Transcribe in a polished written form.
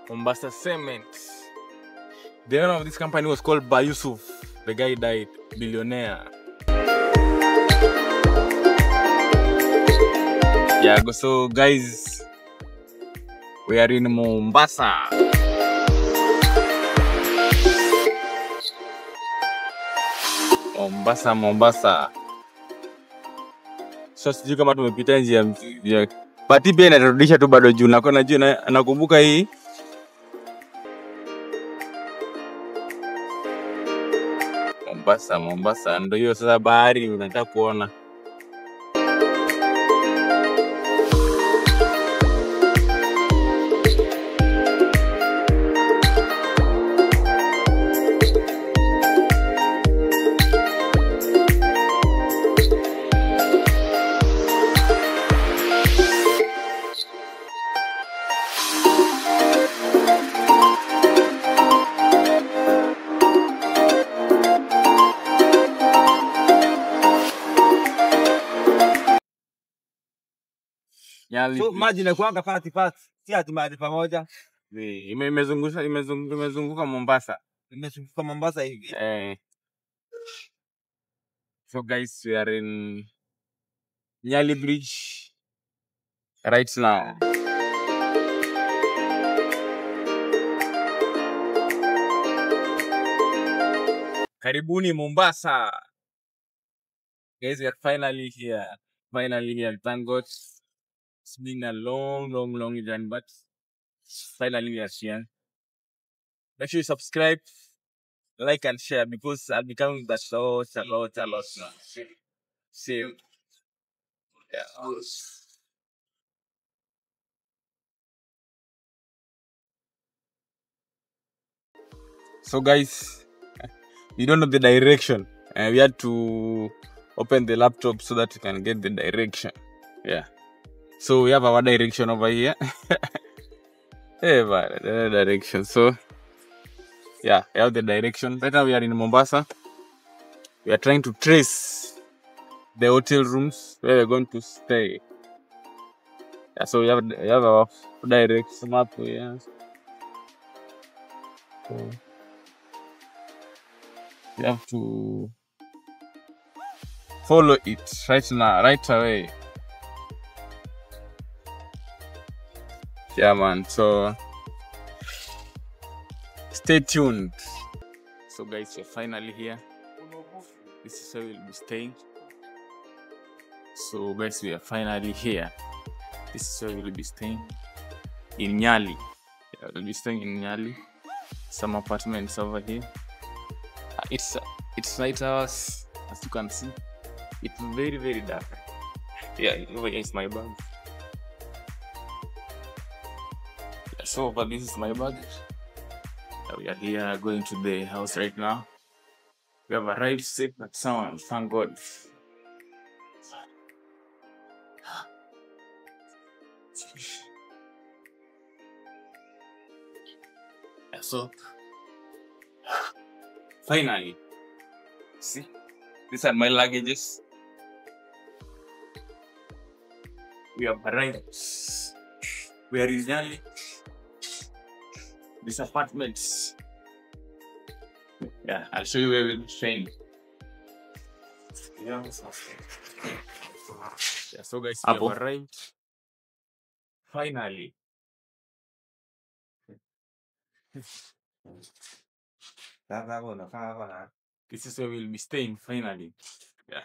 Mombasa Cement. The owner of this company was called Ba Yusuf. The guy died, billionaire. Yeah, so guys, we are in Mombasa. Mombasa. So sijui kama tumepita njia Pati pia inaturudisha tu bado juu. Nakumbuka hii. Mombasa. Ndio hiyo sasa bahari unataka kuona. So maji inakuanga party. Si ati maji pamoja. Imezunguka Mombasa. Imezunguka Mombasa hivi. So guys, we are in Nyali Bridge right now. Karibuni Mombasa. Guys, we are finally here. Thank God. It's been a long journey, but finally we are here. Make sure you subscribe, like and share because I'll be coming back a lot. See you. Yeah. So guys, you don't know the direction. We had to open the laptop so that we can get the direction. Yeah. So we have our direction over here. Direction. So yeah, we have the direction. Right now we are in Mombasa. We are trying to trace the hotel rooms where we're going to stay. Yeah, so we have our direction map here. So we have to follow it right away. Yeah, man. So stay tuned. So guys, we're finally here. This is where we'll be staying. So guys, we are finally here. This is where we'll be staying in Nyali. Yeah, we'll be staying in Nyali. Some apartments over here. It's night hours, as you can see. It's very dark. Yeah, over here is my bag. Yeah, so but this is my bag. We are here going to the house right now. We have arrived safe and sound, thank God. Yeah, so finally, see, these are my luggages. We have arrived. We are in Nyali. These apartments. Yeah, I'll show you where we'll be staying. Yeah, so guys, we have arrived. Finally. This is where we'll be staying finally. Yeah.